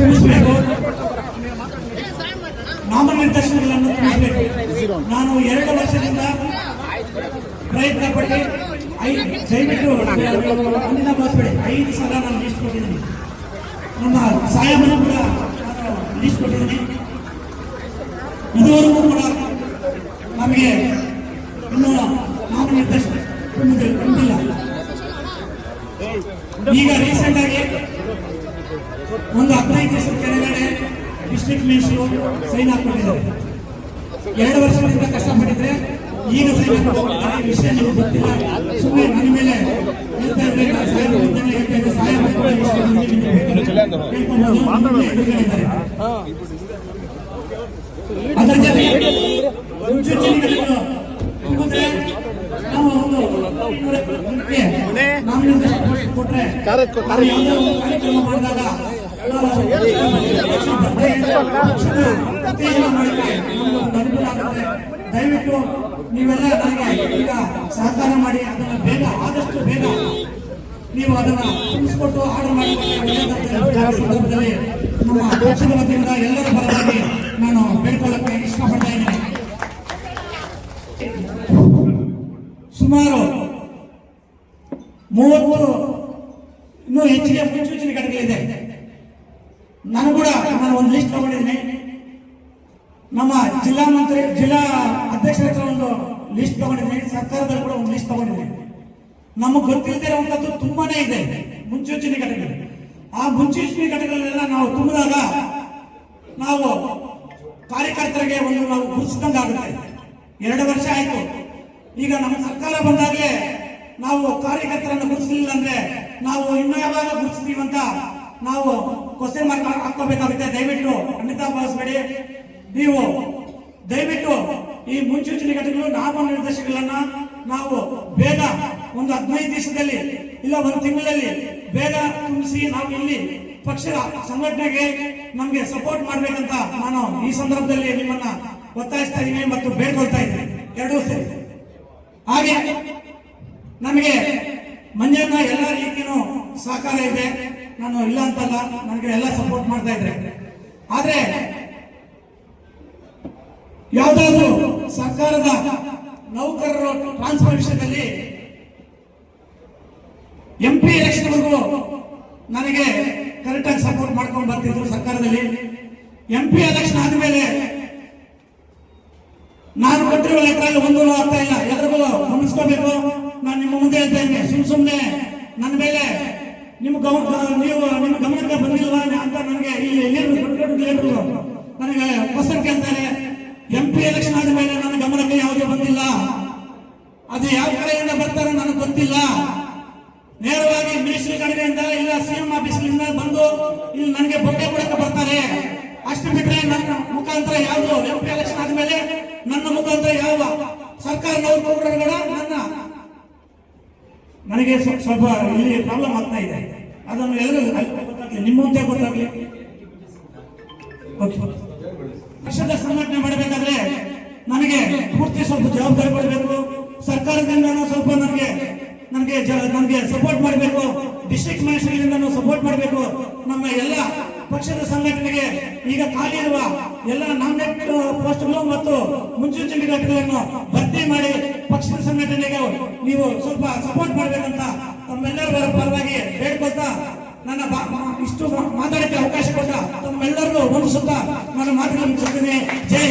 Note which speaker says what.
Speaker 1: ತಿಳಿಸಬೇಕು, ನಾಮನಿರ್ದೇಶನಗಳನ್ನು ತಿಳಿಸಬೇಕು. ನಾನು 2 ವರ್ಷದಿಂದ ಪ್ರಯತ್ನ ಪಟ್ಟು ದಯವಿಟ್ಟು ಮುಂದಿನ ಭಾಷೆ 5 ಸಲ ನಾನು ಲಿಸ್ಟ್ ಕೊಟ್ಟಿದ್ದೀನಿ. ನಮ್ಮ ಸಾಹೇಬರು ಕೂಡ ನಾನು ಲಿಸ್ಟ್ ಕೊಟ್ಟಿದ್ದೀನಿ. ಇದುವರೆಗೂ ಕೂಡ ನಮಗೆ ಇನ್ನೂ ನಾಮನಿರ್ದೇಶನ ಬಂದಿಲ್ಲ. ಈಗ ರೀಸೆಂಟ್ ಆಗಿ ಒಂದು 15 ದಿವಸದ ಕೆಳಗಡೆ ಡಿಸ್ಟ್ರಿಕ್ಟ್ ಮಿನಿಸ್ಟರು ಸೈನ್ ಹಾಕೊಂಡಿದ್ದಾರೆ. 2 ವರ್ಷದಿಂದ ಕಷ್ಟಪಟ್ಟಿದ್ರೆ ಈಗ ಸೈನ್ ಹಾಕೊಂಡಿದ್ದಾರೆ. ಈ ವಿಷಯ ನಿಮಗೆ ಗೊತ್ತಿಲ್ಲ, ಸುಮ್ಮನೆ ನನ್ನ ಮೇಲೆ ಹೇಳ್ತಾ ಇದ್ರೆ ಹೇಳ್ತಾ ಇದ್ರೆ ಸಹಾಯ ಅದರ ಜೊತೆಗೆ ಮುಂಚೂಣಿಗಳನ್ನು ತುಂಬಿದ್ರೆ ನಾವು ಒಂದು ಕೊಟ್ರೆ ಕಾರ್ಯಕ್ರಮ ಮಾಡಿದಾಗ ದಯವಿಟ್ಟು ನೀವೆಲ್ಲ ನನಗೆ ಈಗ ಸಹಕಾರ ಮಾಡಿ ಅದನ್ನು ಬೇಗ ಆದಷ್ಟು ಬೇಗ ನೀವು ಅದನ್ನ ತುಂಬಿಸ್ಕೊಟ್ಟು ಆರ್ಡರ್ ಮಾಡಿಕೊಟ್ಟರೆ ಸಂದರ್ಭದಲ್ಲಿ ನಮ್ಮ ಪಕ್ಷದ ವತಿಯಿಂದ ಎಲ್ಲರ ಪರವಾಗಿ ನಾನು ಬೇಡ್ಕೊಳ್ಳಕ್ಕೆ ಇಷ್ಟಪಡ್ತಾ ಇದ್ದೀನಿ. ಸುಮಾರು 30 ಇನ್ನೂ ಹೆಚ್ಚಿಗೆ ಮುನ್ಸೂಚನೆ ಘಟಕಗಳಿದೆ. ನಾನು ಕೂಡ ಒಂದು ಲಿಸ್ಟ್ ತಗೊಂಡಿದ್ದೀನಿ. ನಮ್ಮ ಜಿಲ್ಲಾ ಅಧ್ಯಕ್ಷರ ಹತ್ರ ಒಂದು ಲಿಸ್ಟ್ ತಗೊಂಡಿದ್ದೀನಿ. ಸರ್ಕಾರದಲ್ಲಿ ಕೂಡ ಒಂದು ಲಿಸ್ಟ್ ತಗೊಂಡಿದ್ದೀನಿ. ನಮಗೆ ಗೊತ್ತಿಲ್ಲದೆ ಇರುವಂತದ್ದು ತುಂಬಾನೇ ಇದೆ ಮುನ್ಸೂಚನೆ ಘಟಕಗಳು. ಆ ಮುನ್ಸೂಚನೆ ಘಟಕಗಳೆಲ್ಲ ನಾವು ತುಂಬಿದಾಗ ನಾವು ಕಾರ್ಯಕರ್ತರಿಗೆ ಒಂದು ನಾವು ಗುರುತಿಸಿದಂಗೆ ಆಗುತ್ತೆ. 2 ವರ್ಷ ಆಯ್ತು. ಈಗ ನಮ್ಮ ಸರ್ಕಾರ ಬಂದಾಗಲೇ ನಾವು ಕಾರ್ಯಕರ್ತರನ್ನು ಗುರುತಿಸಲಿಲ್ಲ ಅಂದ್ರೆ ನಾವು ಇನ್ನೂ ಯಾವಾಗ ಗುರುತಿಸ್ತೀವಂತ ನಾವು ಕ್ವಶನ್ ಮಾರ್ಕ್ ಹಾಕೋಬೇಕಾಗುತ್ತೆ. ದಯವಿಟ್ಟು ಖಂಡಿತ ಭಾವಿಸಬೇಡಿ. ನೀವು ದಯವಿಟ್ಟು ಈ ಮುನ್ಸೂಚನೆ ಘಟಕಗಳು ನಾಮನಿರ್ದೇಶನಗಳನ್ನ ನಾವು ಬೇಗ ಒಂದು 15 ದಿವಸದಲ್ಲಿ ಇಲ್ಲ 1 ತಿಂಗಳಲ್ಲಿ ಬೇಗ ತುಂಬಿಸಿ ನಾವು ಇಲ್ಲಿ ಪಕ್ಷದ ಸಂಘಟನೆಗೆ ನಮಗೆ ಸಪೋರ್ಟ್ ಮಾಡ್ಬೇಕಂತ ನಾನು ಈ ಸಂದರ್ಭದಲ್ಲಿ ನಿಮ್ಮನ್ನ ಒತ್ತಾಯಿಸ್ತಾ ಇದ್ದೀನಿ ಮತ್ತು ಬೇಡ್ಕೊಳ್ತಾ ಇದ್ದೀನಿ. 2 ಸರಿ. ಹಾಗೆ ನಮಗೆ ಮಂಜಣ್ಣ ಎಲ್ಲ ರೀತಿಯೂ ಸಹಕಾರ ಇದೆ, ನಾನು ಇಲ್ಲ ಅಂತಲ್ಲ, ನನಗೆ ಎಲ್ಲ ಸಪೋರ್ಟ್ ಮಾಡ್ತಾ ಇದ್ರೆ. ಆದ್ರೆ ಯಾವುದಾದ್ರೂ ಸರ್ಕಾರದ ನೌಕರರು ಟ್ರಾನ್ಸ್ಫರ್ ವಿಷಯದಲ್ಲಿ MP ಎಲೆಕ್ಷನ್ವರೆಗೂ ನನಗೆ ಕರೆಕ್ಟ್ ಆಗಿ ಸಪೋರ್ಟ್ ಮಾಡ್ಕೊಂಡು ಬರ್ತಿದ್ರು ಸರ್ಕಾರದಲ್ಲಿ. MP ಎಲೆಕ್ಷನ್ ಆದ್ಮೇಲೆ ನಾನು ಕೊಟ್ಟಿರುವ ಲೆಟರ್ ಒಂದೂ ಆಗ್ತಾ ಇಲ್ಲ. ಎಲ್ಲರಿಗೂ ಗಮನಿಸ್ಕೋಬೇಕು. ನಾನು ನಿಮ್ಮ ಮುಂದೆ ಹೇಳ್ತಾ ಇದ್ದೀನಿ, ಸುಮ್ಮನೆ ನನ್ನ ಮೇಲೆ ನಿಮ್ಮ ಗಮನಕ್ಕೆ ಬಂದಿಲ್ವಾ ಅಂತ ನನಗೆ ಇಲ್ಲಿ ಲೀಡರ್ಗಳು ನನಗೆ ಕ್ವಶನ್ ಕೇಳ್ತಾರೆ. MP ಎಲೆಕ್ಷನ್ ಆದ್ಮೇಲೆ ನನ್ನ ಗಮನಕ್ಕೆ ಯಾವುದೇ ಬಂದಿಲ್ಲ. ಅದು ಯಾವ ಕಡೆಯಿಂದ ಬರ್ತಾರೋ ನನಗೆ ಗೊತ್ತಿಲ್ಲ. ನೇರವಾಗಿ ಮಿನಿಸ್ಟ್ರಿ ಕಡೆಯಿಂದ ಇಲ್ಲ CM ಆಫೀಸ್ನಿಂದ ಬಂದು ಇಲ್ಲಿ ನನಗೆ ಬೊಕ್ಕೆ ಕೊಡಕ್ಕೆ ಬರ್ತಾರೆ. ಅಷ್ಟು ಬಿಟ್ಟರೆ ನನ್ನ ಮುಖಾಂತರ ಯಾವುದು MP ಎಲೆಕ್ಷನ್ ಆದ್ಮೇಲೆ ನನ್ನ ಮುಖಾಂತರ ಯಾವ ಸರ್ಕಾರ ನೌಕರರುಗಳ ನನಗೆ ಸ್ವಲ್ಪ ಇಲ್ಲಿ ಪ್ರಾಬ್ಲಮ್ ಆಗ್ತಾ ಇದೆ. ಅದನ್ನು ಎಲ್ಲರೂ ಗೊತ್ತಾಗ್ಲಿ, ನಿಮ್ಮ ಮುಂದೆ ಗೊತ್ತಾಗ್ಲಿ. ಪಕ್ಷದ ಸಂಘಟನೆ ಮಾಡಬೇಕಾದ್ರೆ ನನಗೆ ಪೂರ್ತಿ ಸ್ವಲ್ಪ ಜವಾಬ್ದಾರಿ ಕೊಡಬೇಕು. ಸರ್ಕಾರದಿಂದ ಸ್ವಲ್ಪ ನನಗೆ ಸಪೋರ್ಟ್ ಮಾಡಬೇಕು. ಡಿಸ್ಟ್ರಿಕ್ಟ್ ಮಿನಿಸ್ಟರ್ಗಳಿಂದ ಸಪೋರ್ಟ್ ಮಾಡಬೇಕು. ನಮ್ಮ ಎಲ್ಲ ಪಕ್ಷದ ಸಂಘಟನೆಗೆ ಈಗ ಖಾಲಿ ಇರುವ ಎಲ್ಲ ನಾಮಿನೇಟ್ ಪೋಸ್ಟ್ಗಳು ಮತ್ತು ಮುನ್ಸೂಚನೆ ಘಟಕಗಳನ್ನು ಭರ್ತಿ ಮಾಡಿ ಪಕ್ಷದ ಸಂಘಟನೆಗೆ ನೀವು ಸ್ವಲ್ಪ ಸಪೋರ್ಟ್ ಮಾಡಬೇಕಂತ ತಮ್ಮೆಲ್ಲರ ಪರವಾಗಿ ಬೇಡ್ಕೊಳ್ತಾ ನನ್ನ ಇಷ್ಟು ಮಾತಾಡಕ್ಕೆ ಅವಕಾಶ ಕೊಟ್ಟ ತಮ್ಮೆಲ್ಲರಿಗೂ ವಂದಿಸುತ್ತಾ ನಾನು ಮಾತುಗಳನ್ನು ಮುಗಿಸುತ್ತೇನೆ. ಜೈ